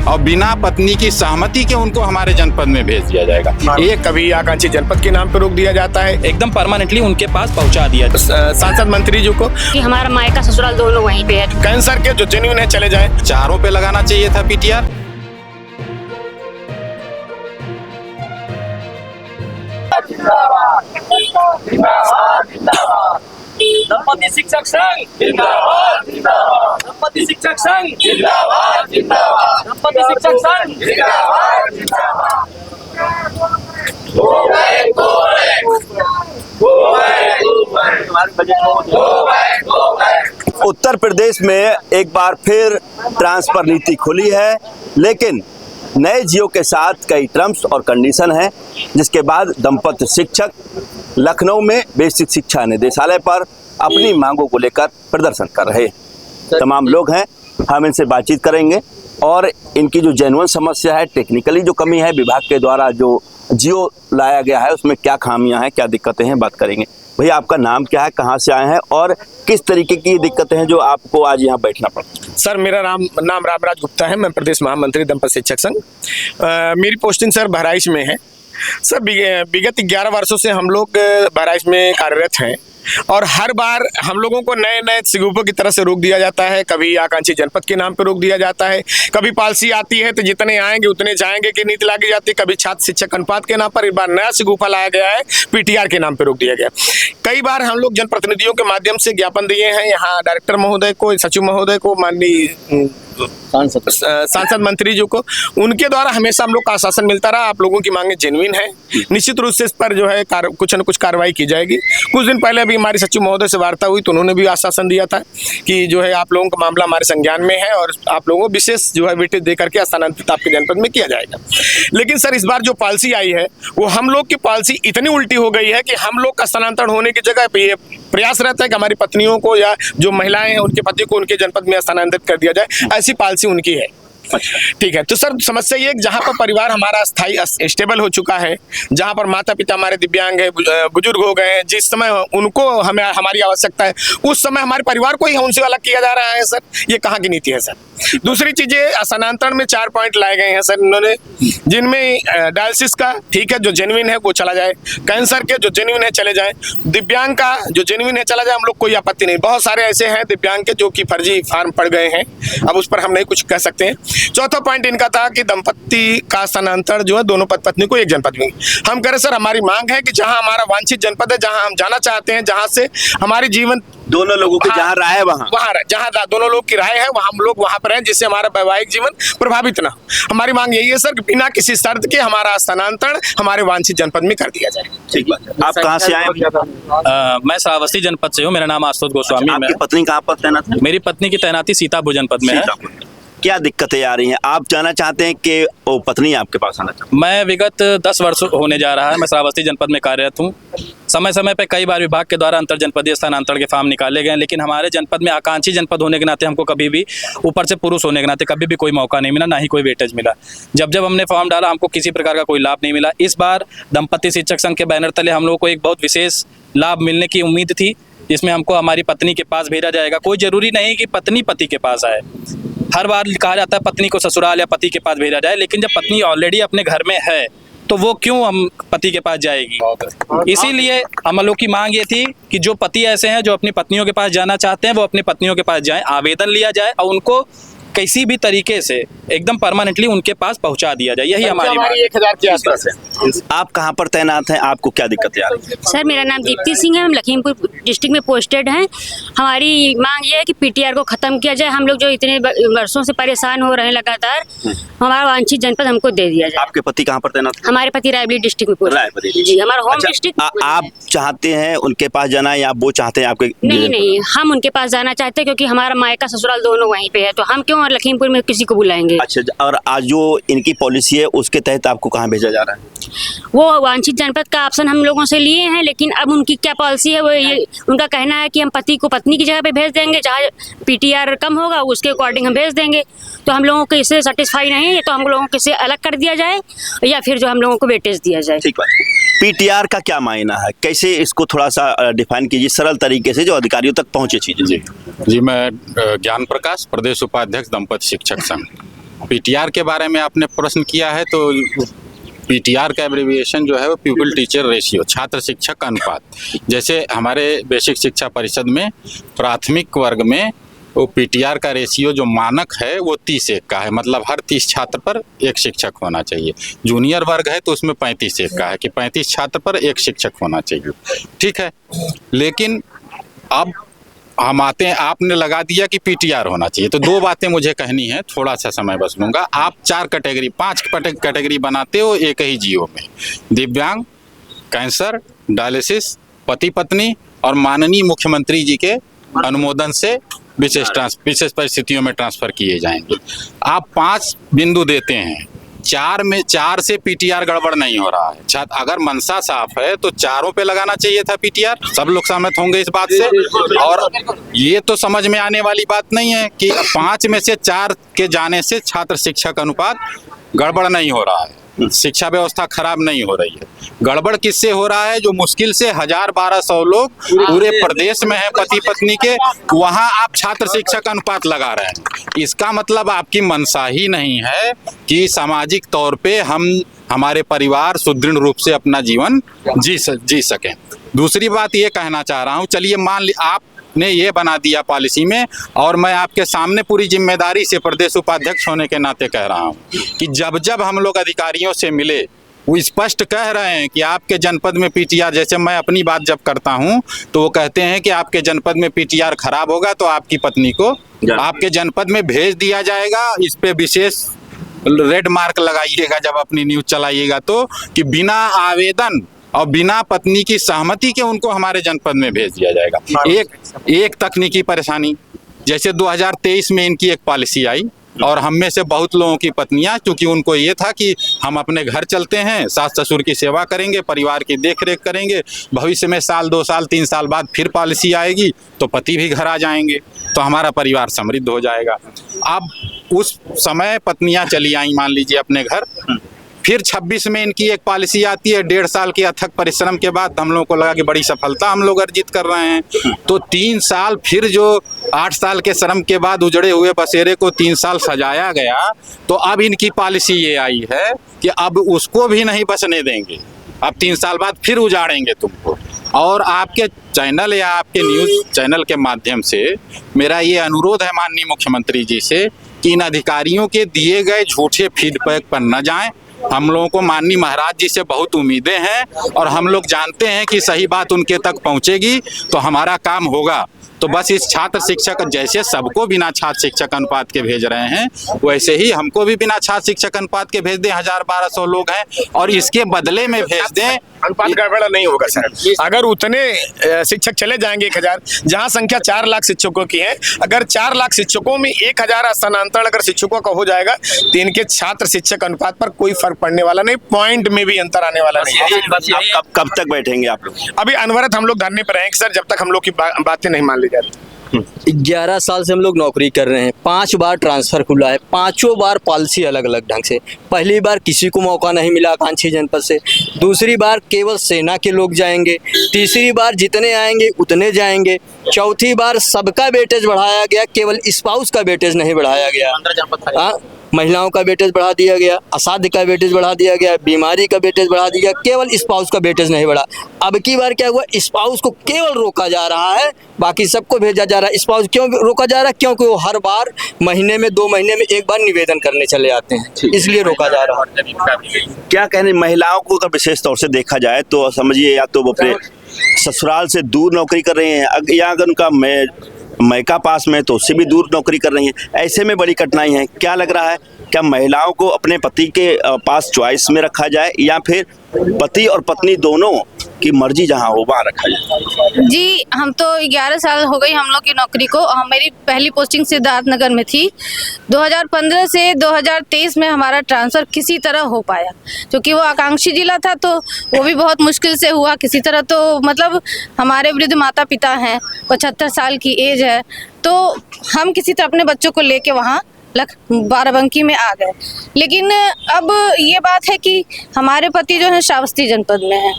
और बिना पत्नी की सहमति के उनको हमारे जनपद में भेज दिया जाएगा। ये कभी आकांक्षी जनपद के नाम पे रोक दिया जाता है, एकदम परमानेंटली उनके पास पहुंचा दिया। सांसद मंत्री जी को कि हमारा मायका ससुराल दोनों वहीं पे है। कैंसर के जो जेन्युइन है चले जाए। चारों पे लगाना चाहिए था पीटीआर। दंपति शिक्षक संघ जिंदाबाद, जिंदाबाद। दंपति शिक्षक संघ जिंदाबाद, जिंदाबाद। दंपति शिक्षक संघ जिंदाबाद, जिंदाबाद। उत्तर प्रदेश में एक बार फिर ट्रांसफर नीति खुली है, लेकिन नए जियो के साथ कई टर्म्स और कंडीशन हैं, जिसके बाद दंपति शिक्षक लखनऊ में बेसिक शिक्षा निदेशालय पर अपनी मांगों को लेकर प्रदर्शन कर रहे तमाम लोग हैं। हम इनसे बातचीत करेंगे और इनकी जो जेन्युइन समस्या है, टेक्निकली जो कमी है, विभाग के द्वारा जो जियो लाया गया है उसमें क्या खामियां हैं, क्या दिक्कतें हैं, बात करेंगे। भैया, आपका नाम क्या है, कहाँ से आए हैं और किस तरीके की दिक्कतें हैं जो आपको आज यहाँ बैठना पड़ा? सर, मेरा नाम रामराज गुप्ता है। मैं प्रदेश महामंत्री दंपति शिक्षक संघ। मेरी पोस्टिंग सर बहराइच में है। सर, विगत 11 वर्षों से हम लोग बहराइच में कार्यरत हैं और हर बार हम लोगों को नए नए सिगुपों की तरह से रोक दिया जाता है। कभी आकांक्षी जनपद के नाम पर रोक दिया जाता है, कभी पॉलिसी आती है तो जितने आएंगे उतने जाएंगे की नीति लागी जाती है। कभी छात्र शिक्षक अनुपात के नाम पर इस बार नया सिगुफा लाया गया है, पीटीआर के नाम पर रोक दिया गया। कई बार हम लोग जनप्रतिनिधियों के माध्यम से ज्ञापन दिए हैं, यहाँ डायरेक्टर महोदय को, सचिव महोदय को, माननीय सांसद मंत्री जी को, उनके द्वारा हमेशा हम लोग का आश्वासन मिलता रहा, आप लोगों की मांगे जेन्युइन है, निश्चित रूप से इस पर जो है कुछ न कुछ कार्रवाई की जाएगी। कुछ दिन पहले भी हमारी सचिव महोदय से वार्ता हुई तो उन्होंने भी आश्वासन दिया था कि जो है आप लोगों का मामला हमारे संज्ञान में है और आप लोगों को विशेष जो है वेटेज दे करके स्थानांतरित आपके जनपद में किया जाएगा। लेकिन सर, इस बार जो पॉलिसी आई है वो हम लोग की पॉलिसी इतनी उल्टी हो गई है कि हम लोग का स्थानांतरण होने की जगह पे ये प्रयास रहता है कि हमारी पत्नियों को या जो महिलाएं हैं उनके पति को उनके जनपद में स्थानांतरित कर दिया जाए, ऐसी पॉलिसी उनकी है। ठीक है, तो सर समस्या ये जहाँ पर परिवार हमारा स्थायी स्टेबल हो चुका है, जहाँ पर माता पिता हमारे दिव्यांग है, बुजुर्ग हो गए हैं, जिस समय उनको हमें हमारी आवश्यकता है उस समय हमारे परिवार को ही उनसे अलग किया जा रहा है। सर, ये कहाँ की नीति है सर? दूसरी चीजें, स्थानांतरण में 4 पॉइंट लाए गए हैं सर इन्होंने, जिनमें डायलिसिस का ठीक है जो जेन्युइन है वो चला जाए, कैंसर के जो जेन्युइन है चले जाए, दिव्यांग का जो जेन्युइन है चला जाए, हम लोग कोई आपत्ति नहीं। बहुत सारे ऐसे हैं दिव्यांग के जो कि फर्जी फार्म पड़ गए हैं, अब उस पर हम नहीं कुछ कह सकते हैं। चौथा पॉइंट इनका था कि दंपति का स्थानांतरण जो है दोनों पत्नी को एक जनपद में। हम कह रहे सर, हमारी मांग है कि जहां हमारा वांछित जनपद है, जहां हम जाना चाहते हैं, जहां से हमारी जीवन दोनों लोगों की जहाँ राय है वहाँ जहाँ दोनों लोग की राय है वहाँ हम लोग वहाँ पर हैं, जिससे हमारा वैवाहिक जीवन प्रभावित ना। हमारी मांग यही है सर कि बिना किसी शर्त के हमारा स्थानांतरण हमारे वांछित जनपद में कर दिया जाए। ठीक बात है। आप कहाँ से आए? मैं श्रावस्ती जनपद से हूँ। मेरा नाम आशुतोष गोस्वामी। आपकी पत्नी कहाँ पर तैनात है? मेरी पत्नी की तैनाती सीतापुर जनपद में है। क्या दिक्कतें आ रही हैं? आप जानना चाहते हैं कि वो पत्नी आपके पास आना चाहती है? मैं विगत 10 वर्ष होने जा रहा है, मैं श्रावस्ती जनपद में कार्यरत हूँ। समय समय पर कई बार विभाग के द्वारा अंतर जनपदीय स्थानांतरण के फॉर्म निकाले गए, लेकिन हमारे जनपद में आकांक्षी जनपद होने के नाते हमको कभी भी, ऊपर से पुरुष होने के नाते कभी भी कोई मौका नहीं मिला, ना ही कोई वेटेज मिला। जब जब हमने फॉर्म डाला हमको किसी प्रकार का कोई लाभ नहीं मिला। इस बार दंपति शिक्षक संघ के बैनर तले हम लोगों को एक बहुत विशेष लाभ मिलने की उम्मीद थी, जिसमें हमको हमारी पत्नी के पास भेजा जाएगा। कोई जरूरी नहीं कि पत्नी पति के पास आए। हर बार कहा जाता है पत्नी को ससुराल या पति के पास भेजा जाए, लेकिन जब पत्नी ऑलरेडी अपने घर में है तो वो क्यों हम पति के पास जाएगी? इसीलिए हम लोग की मांग ये थी कि जो पति ऐसे हैं जो अपनी पत्नियों के पास जाना चाहते हैं वो अपनी पत्नियों के पास जाएं, आवेदन लिया जाए और उनको किसी भी तरीके से एकदम परमानेंटली उनके पास पहुंचा दिया जाए। यही हमारी 1000 के आसपास है। आप कहाँ पर तैनात हैं? आपको क्या दिक्कतें आ रही हैं? सर, मेरा नाम दीप्ति सिंह है, हम लखीमपुर डिस्ट्रिक्ट में पोस्टेड हैं। हमारी मांग ये है कि पीटीआर को खत्म किया जाए। हम लोग जो इतने वर्षों से परेशान हो रहे हैं लगातार, हमारा वांछित जनपद हमको दे दिया जाए। आपके पति कहाँ पर तैनात? हमारे पति रायबरेली डिस्ट्रिक्ट में पोस्टेड। जी, हमारा होम डिस्ट्रिक्ट। आप चाहते हैं उनके पास जाना या वो चाहते हैं आपके? नहीं, हम उनके पास जाना चाहते हैं क्योंकि हमारा मायका ससुराल दोनों वहीं पे है, तो हम क्यों लखीमपुर में किसी को बुलाएंगे। अच्छा, और आज जो इनकी पॉलिसी है उसके तहत आपको कहाँ भेजा जा रहा है? वो वांछित जनपद का ऑप्शन हम लोगों से लिए हैं, लेकिन अब उनकी क्या पॉलिसी है वो ये उनका कहना है कि हम पति को पत्नी की जगह पे भेज देंगे, जहाँ पीटीआर कम होगा उसके अकॉर्डिंग हम भेज देंगे। तो हम लोगों को इससे सेटिस्फाई नहीं है, तो हम लोगों को इससे अलग कर दिया जाए या फिर जो हम लोगों को वेटेज दिया जाए। ठीक बात। पीटीआर का क्या मायना है, कैसे इसको थोड़ा सा डिफाइन कीजिए सरल तरीके से जो अधिकारियों तक पहुंचे चीजें। जी, मैं ज्ञान प्रकाश, प्रदेश उपाध्यक्ष दंपति शिक्षक संघ। पीटीआर के बारे में आपने प्रश्न किया है, तो पीटीआर का एब्रिविएशन जो है वो पीपल टीचर रेशियो, छात्र शिक्षक अनुपात। जैसे हमारे बेसिक शिक्षा परिषद में प्राथमिक वर्ग में वो पीटीआर का रेशियो जो मानक है वो 30:1 का है, मतलब हर 30 छात्र पर एक शिक्षक होना चाहिए। जूनियर वर्ग है तो उसमें 35:1 का है कि 35 छात्र पर एक शिक्षक होना चाहिए, ठीक है। लेकिन अब हम आते हैं, आपने लगा दिया कि पीटीआर होना चाहिए, तो दो बातें मुझे कहनी है, थोड़ा सा समय बस लूँगा। आप 5 कैटेगरी बनाते हो एक ही जियो में, दिव्यांग, कैंसर, डायलिसिस, पति पत्नी और माननीय मुख्यमंत्री जी के अनुमोदन से विशेष परिस्थितियों में ट्रांसफर किए जाएंगे। आप 5 बिंदु देते हैं, 4 से पीटीआर गड़बड़ नहीं हो रहा है। अगर मनसा साफ है तो 4 पे लगाना चाहिए था पीटीआर, सब लोग सहमत होंगे इस बात से। और ये तो समझ में आने वाली बात नहीं है कि 5 में से 4 के जाने से छात्र शिक्षक अनुपात गड़बड़ नहीं हो रहा है, शिक्षा व्यवस्था खराब नहीं हो रही है। गड़बड़ किससे हो रहा है? जो मुश्किल से 1000-1200 लोग पूरे प्रदेश में हैं पति पत्नी के, वहां आप छात्र शिक्षक अनुपात लगा रहे हैं। इसका मतलब आपकी मंशा ही नहीं है कि सामाजिक तौर पे हमारे परिवार सुदृढ़ रूप से अपना जीवन जी सकें। दूसरी बात ये कहना चाह रहा हूँ, चलिए मान ली आपने ये बना दिया पॉलिसी में, और मैं आपके सामने पूरी जिम्मेदारी से प्रदेश उपाध्यक्ष होने के नाते कह रहा हूँ कि जब हम लोग अधिकारियों से मिले, वो स्पष्ट कह रहे हैं कि आपके जनपद में पीटीआर, जैसे मैं अपनी बात जब करता हूं तो वो कहते हैं कि आपके जनपद में पीटीआर खराब होगा तो आपकी पत्नी को आपके जनपद में भेज दिया जाएगा। इस पे विशेष रेड मार्क लगाइएगा जब अपनी न्यूज चलाइएगा तो, कि बिना आवेदन और बिना पत्नी की सहमति के उनको हमारे जनपद में भेज दिया जाएगा। एक तकनीकी परेशानी, जैसे 2023 में इनकी एक पॉलिसी आई और हम में से बहुत लोगों की पत्नियां, क्योंकि उनको ये था कि हम अपने घर चलते हैं, सास ससुर की सेवा करेंगे, परिवार की देखरेख करेंगे, भविष्य में 1 2 साल 3 साल बाद फिर पॉलिसी आएगी तो पति भी घर आ जाएंगे तो हमारा परिवार समृद्ध हो जाएगा। अब उस समय पत्नियां चली आई मान लीजिए अपने घर, फिर 26 में इनकी एक पॉलिसी आती है। 1.5 साल के अथक परिश्रम के बाद हम लोगों को लगा कि बड़ी सफलता हम लोग अर्जित कर रहे हैं, तो 3 साल फिर जो 8 साल के श्रम के बाद उजड़े हुए बसेरे को 3 साल सजाया गया, तो अब इनकी पॉलिसी ये आई है कि अब उसको भी नहीं बचने देंगे, अब 3 साल बाद फिर उजाड़ेंगे तुमको। और आपके चैनल या आपके न्यूज़ चैनल के माध्यम से मेरा ये अनुरोध है माननीय मुख्यमंत्री जी से कि इन अधिकारियों के दिए गए झूठे फीडबैक पर न जाएं। हम लोगों को माननीय महाराज जी से बहुत उम्मीदें हैं और हम लोग जानते हैं कि सही बात उनके तक पहुंचेगी तो हमारा काम होगा। तो बस इस छात्र शिक्षक, जैसे सबको बिना छात्र शिक्षक अनुपात के भेज रहे हैं वैसे ही हमको भी बिना छात्र शिक्षक अनुपात के भेज दें। 1000-1200 लोग हैं और इसके बदले में भेज दें। अनुपात गड़बड़ा नहीं होगा सर, अगर उतने शिक्षक चले जाएंगे 1000, जहां संख्या 4 लाख शिक्षकों की है, अगर 4 लाख शिक्षकों में 1000 स्थानांतरण अगर शिक्षकों का हो जाएगा तो इनके छात्र शिक्षक अनुपात पर कोई फर्क पड़ने वाला नहीं, पॉइंट में भी अंतर आने वाला नहीं है। कब तक बैठेंगे आप लोग? अभी अनवरत हम लोग धरने पर रहेंगे सर, जब तक हम लोग की बातें नहीं मान ली जाती। 11 साल से हम लोग नौकरी कर रहे हैं, 5 बार ट्रांसफ़र खुला है, 5 बार पॉलिसी अलग अलग ढंग से। पहली बार किसी को मौका नहीं मिला आकांक्षी जनपद से, दूसरी बार केवल सेना के लोग जाएंगे, तीसरी बार जितने आएंगे उतने जाएंगे, चौथी बार सबका वेटेज बढ़ाया गया, केवल स्पाउस का वेटेज नहीं बढ़ाया गया। महिलाओं का वेटेज बढ़ा दिया गया, असाध्य का वेटेज बढ़ा दिया गया, बीमारी का वेटेज बढ़ा दिया, केवल स्पाउस का वेटेज नहीं बढ़ा। अब की बार क्या हुआ, स्पाउस को केवल रोका जा रहा है, बाकी सबको भेजा जा रहा है। स्पाउस क्यों रोका जा रहा है? क्योंकि वो हर बार महीने में 2 महीने में एक बार निवेदन करने चले आते हैं, इसलिए रोका जा रहा है। क्या कहने, महिलाओं को अगर विशेष तौर से देखा जाए तो समझिए या तो वो अपने ससुराल से दूर नौकरी कर रही हैं या अगर उनका मैका पास में तो उससे भी दूर नौकरी कर रही हैं, ऐसे में बड़ी कठिनाई है। क्या लग रहा है, क्या महिलाओं को अपने पति के पास चॉइस में रखा जाए या फिर पति और पत्नी दोनों की मर्जी जहां हो वहां रखा जाए? जी, हम तो 11 साल हो गई हम लोग की नौकरी को। मेरी पहली पोस्टिंग सिद्धार्थनगर में थी। 2015 से 2023 में हमारा ट्रांसफ़र किसी तरह हो पाया, क्योंकि वो आकांक्षी जिला था तो वो भी बहुत मुश्किल से हुआ किसी तरह। तो मतलब हमारे वृद्ध माता पिता हैं, 75 साल की एज है, तो हम किसी तरह अपने बच्चों को लेके वहाँ बाराबंकी में आ गए। लेकिन अब ये बात है कि हमारे पति जो है श्रावस्ती जनपद में है,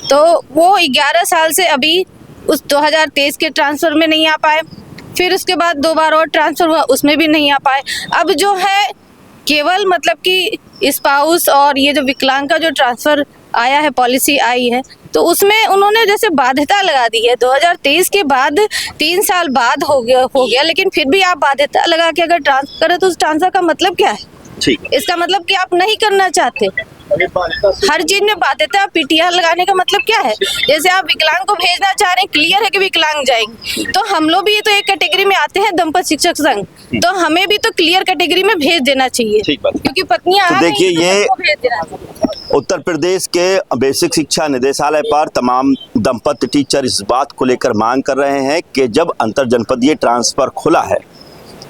तो वो 11 साल से अभी उस 2023 के ट्रांसफ़र में नहीं आ पाए, फिर उसके बाद 2 बार और ट्रांसफ़र हुआ, उसमें भी नहीं आ पाए। अब जो है केवल मतलब कि स्पाउस और ये जो विकलांग का जो ट्रांसफर आया है, पॉलिसी आई है, तो उसमें उन्होंने जैसे बाध्यता लगा दी है। 2023 के बाद 3 साल बाद हो गया, लेकिन फिर भी आप बाध्यता लगा के अगर ट्रांसफर करें तो उस ट्रांसफर का मतलब क्या है? ठीक, इसका मतलब कि आप नहीं करना चाहते। हर चीज में बाध्यता पीटीआर लगाने का मतलब क्या है? जैसे आप विकलांग को भेजना चाह रहे हैं, क्लियर है कि विकलांग जाएंगे, तो हम लोग भी तो एक कैटेगरी में आते हैं, दंपत शिक्षक संघ, तो हमें भी तो क्लियर कैटेगरी में भेज देना चाहिए। ठीक बात। क्योंकि पत्नियां तो आ रही देखिए, हैं, तो ये सबको भेज देना चाहिए। उत्तर प्रदेश के बेसिक शिक्षा निदेशालय पर तमाम दंपत्ति टीचर इस बात को लेकर मांग कर रहे हैं कि जब अंतर जनपदीय ट्रांसफर खुला है,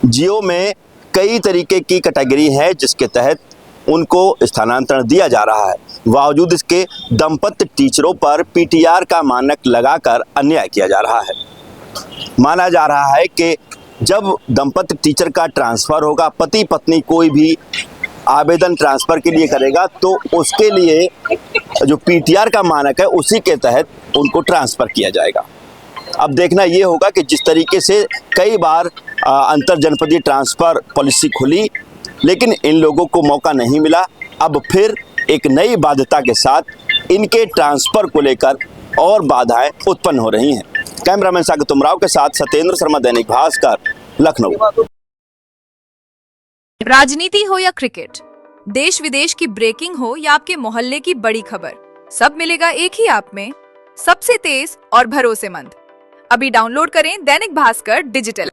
जियो में कई तरीके की कैटेगरी है जिसके तहत उनको स्थानांतरण दिया जा रहा है, बावजूद इसके दंपत्ति टीचरों पर पीटीआर का मानक लगाकर अन्याय किया जा रहा है। माना जा रहा है कि जब दंपत्ति टीचर का ट्रांसफर होगा, पति पत्नी कोई भी आवेदन ट्रांसफर के लिए करेगा तो उसके लिए जो पीटीआर का मानक है उसी के तहत उनको ट्रांसफर किया जाएगा। अब देखना ये होगा कि जिस तरीके से कई बार अंतर जनपदीय ट्रांसफर पॉलिसी खुली, लेकिन इन लोगों को मौका नहीं मिला, अब फिर एक नई बाध्यता के साथ इनके ट्रांसफर को लेकर और बाधाएं उत्पन्न हो रही हैं। कैमरामैन सागर तुमराव के साथ सत्येंद्र शर्मा, दैनिक भास्कर, लखनऊ। राजनीति हो या क्रिकेट, देश विदेश की ब्रेकिंग हो या आपके मोहल्ले की बड़ी खबर, सब मिलेगा एक ही ऐप में, सबसे तेज और भरोसेमंद। अभी डाउनलोड करें दैनिक भास्कर डिजिटल।